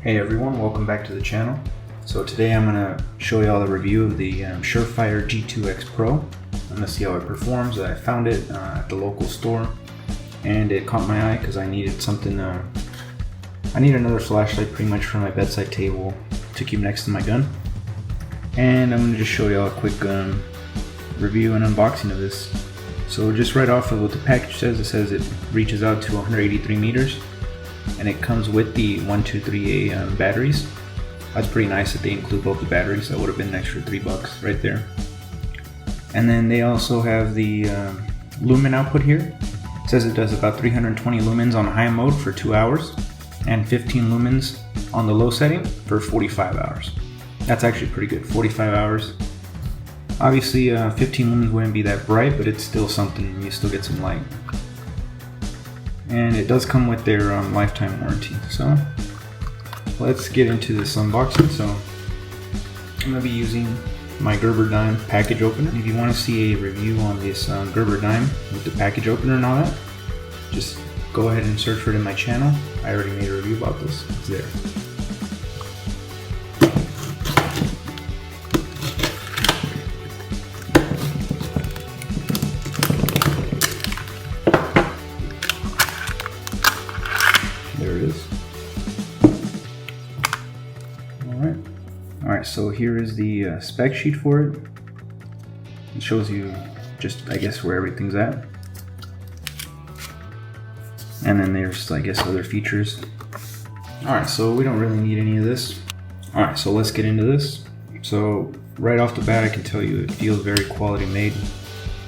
Hey everyone, welcome back to the channel. So today I'm going to show you all the review of the Surefire G2X Pro. I'm going to see how it performs. I found it at the local store and it caught my eye because I needed something, I need another flashlight pretty much for my bedside table to keep next to my gun. And I'm going to just show you all a quick review and unboxing of this. So just right off of what the package says, it says it reaches out to 183 meters. And it comes with the 123A batteries. That's pretty nice that they include both the batteries. That would have been an extra $3 right there. And then they also have the lumen output here. It says it does about 320 lumens on high mode for 2 hours and 15 lumens on the low setting for 45 hours. That's actually pretty good, 45 hours. Obviously 15 lumens wouldn't be that bright, but it's still something, you still get some light. And it does come with their lifetime warranty. So let's get into this unboxing. So I'm going to be using my Gerber dime package opener. If you want to see a review on this Gerber dime with the package opener and all that, just go ahead and search for it in my channel. I already made a review about this. It's there. There it is. Alright, so here is the spec sheet for it. It shows you just, I guess, where everything's at. And then there's, I guess, other features. Alright, so we don't really need any of this. Alright, so let's get into this. So right off the bat, I can tell you it feels very quality made.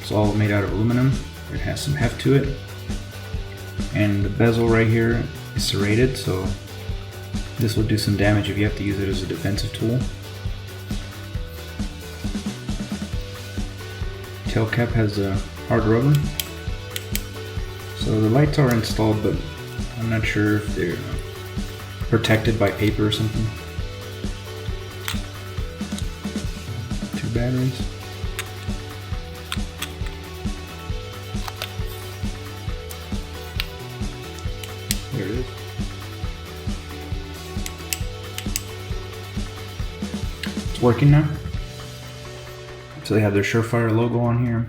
It's all made out of aluminum. It has some heft to it. And the bezel right here is serrated, so this will do some damage if you have to use it as a defensive tool. Tail cap has a hard rubber. So the lights are installed, but I'm not sure if they're protected by paper or something. 2 batteries. There it is. It's working now. So they have their Surefire logo on here.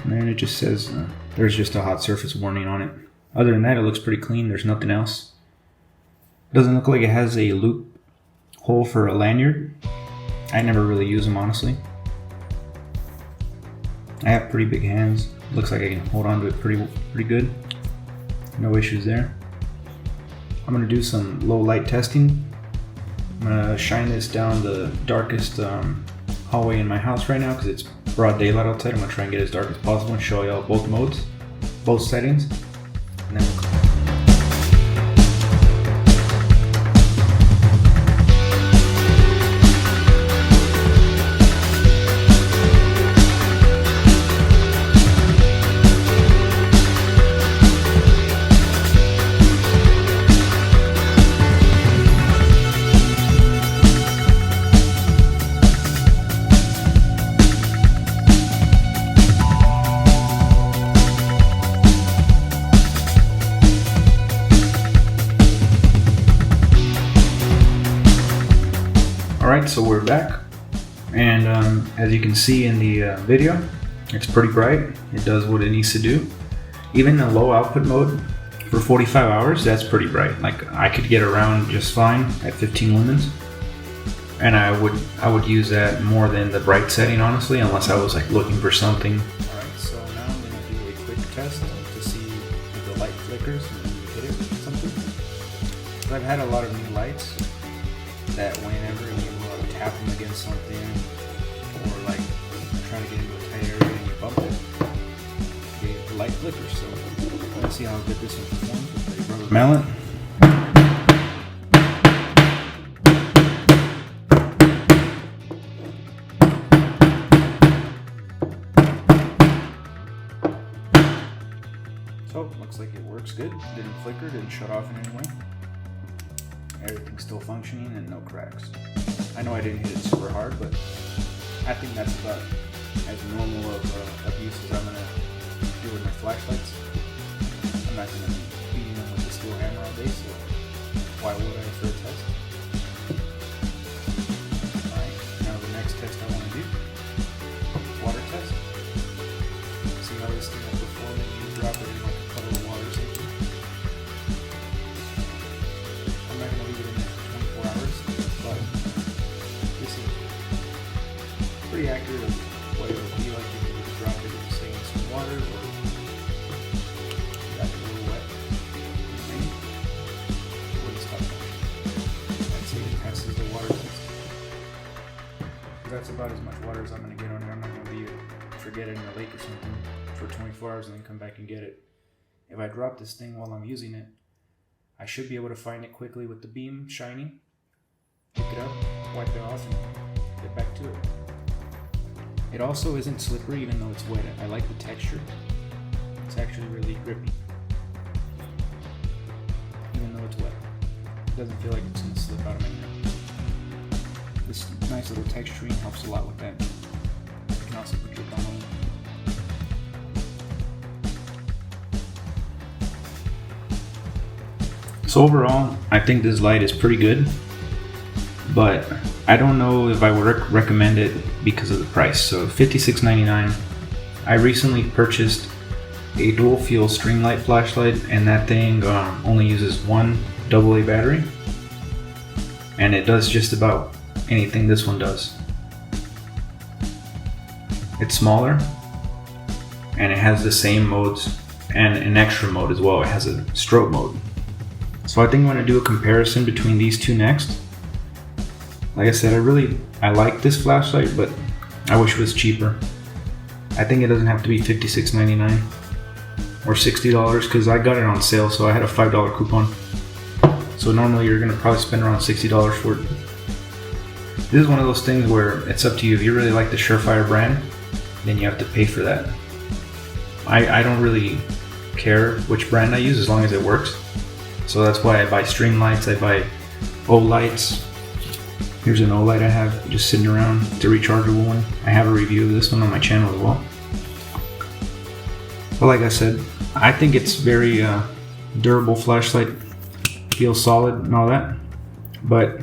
And then it just says there's just a hot surface warning on it. Other than that, it looks pretty clean. There's nothing else. It doesn't look like it has a loop hole for a lanyard. I never really use them, honestly. I have pretty big hands. Looks like I can hold on to it pretty good. No issues there. I'm going to do some low light testing. I'm going to shine this down the darkest hallway in my house right now because it's broad daylight outside. I'm going to try and get as dark as possible and show y'all both modes, both settings. And then we'll Alright, so we're back, and as you can see in the video, it's pretty bright. It does what it needs to do. Even in low output mode for 45 hours, that's pretty bright. Like, I could get around just fine at 15 lumens, and I would use that more than the bright setting, honestly, unless I was like looking for something. Alright, so now I'm going to do a quick test to see if the light flickers and then you hit it with something. So I've had a lot of new lights that whenever you tap them against something, or like trying to get into a tight area and you bump it, the light flickers. So let's see how good this one performs with a rubber mallet. So looks like it works good. Didn't flicker, didn't shut off in any way. Everything's still functioning and no cracks. I know I didn't hit it super hard, but I think that's about as normal of abuse as I'm going to do with my flashlights. I'm not going to be beating them with a steel hammer all day, so why would I for a test? Alright, now the next test I want to do, water test. See how this thing will perform when you drop it in like a puddle of water or something. I'm not going to leave it in there for 24 hours, but this is pretty accurate of what it will be like if you were to drop it, say, in some water, or got it a little wet. I'd say it passes the water test. That's about as much water as I'm going to get on it. I'm not going to leave it, forget it in a lake or something for 24 hours and then come back and get it. If I drop this thing while I'm using it, I should be able to find it quickly with the beam shining, pick it up, wipe it off, and get back to it. It also isn't slippery even though it's wet. I like the texture. It's actually really grippy. Even though it's wet. It doesn't feel like it's going to slip out of my hand. This nice little texturing helps a lot with that. You can also put your thumb on it. So overall, I think this light is pretty good, but I don't know if I would recommend it because of the price. So $56.99. I recently purchased a dual fuel Streamlight flashlight, and that thing only uses one AA battery, and it does just about anything this one does. It's smaller, and it has the same modes and an extra mode as well. It has a strobe mode. So I think I'm going to do a comparison between these two next. Like I said, I like this flashlight, but I wish it was cheaper. I think it doesn't have to be $56.99 or $60 because I got it on sale, so I had a $5 coupon. So normally you're going to probably spend around $60 for it. This is one of those things where it's up to you. If you really like the Surefire brand, then you have to pay for that. I don't really care which brand I use as long as it works. So that's why I buy Streamlights, I buy O-lights. Here's an O-light I have just sitting around. It's a rechargeable one. I have a review of this one on my channel as well. But like I said, I think it's very durable flashlight. Feels solid and all that, but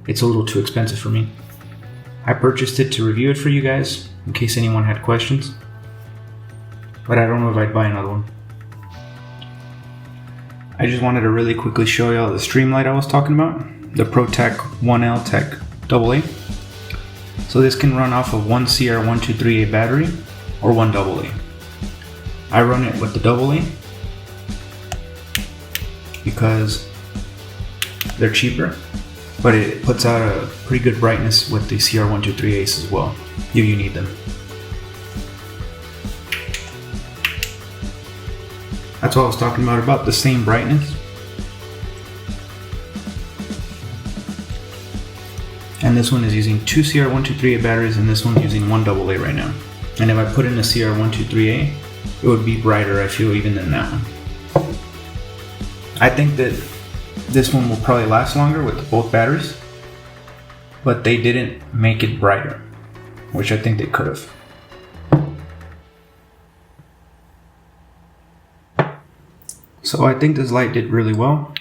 it's a little too expensive for me. I purchased it to review it for you guys in case anyone had questions, but I don't know if I'd buy another one. I just wanted to really quickly show y'all the Streamlight I was talking about, the ProTac 1L Tech AA. So this can run off of one CR123A battery or one AA. I run it with the AA because they're cheaper, but it puts out a pretty good brightness with the CR123As as well, if you need them. That's what I was talking about the same brightness. And this one is using two CR123A batteries, and this one's using one AA right now. And if I put in a CR123A, it would be brighter, I feel, even than that one. I think that this one will probably last longer with both batteries, but they didn't make it brighter, which I think they could have. So I think this light did really well.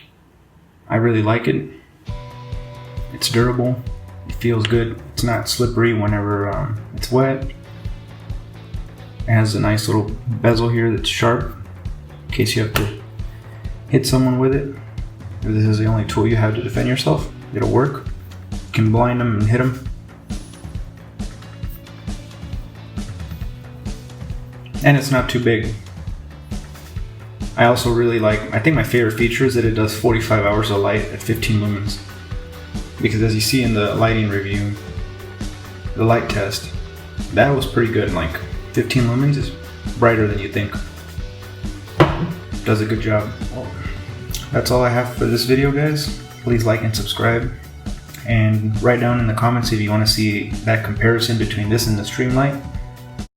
I really like it. It's durable. It feels good. It's not slippery whenever it's wet. It has a nice little bezel here that's sharp in case you have to hit someone with it. If this is the only tool you have to defend yourself, it'll work. You can blind them and hit them. And it's not too big. I also really like, I think my favorite feature is that it does 45 hours of light at 15 lumens. Because as you see in the lighting review, the light test, that was pretty good. Like 15 lumens is brighter than you think. Does a good job. Well, that's all I have for this video, guys. Please like and subscribe. And write down in the comments if you want to see that comparison between this and the Streamlight.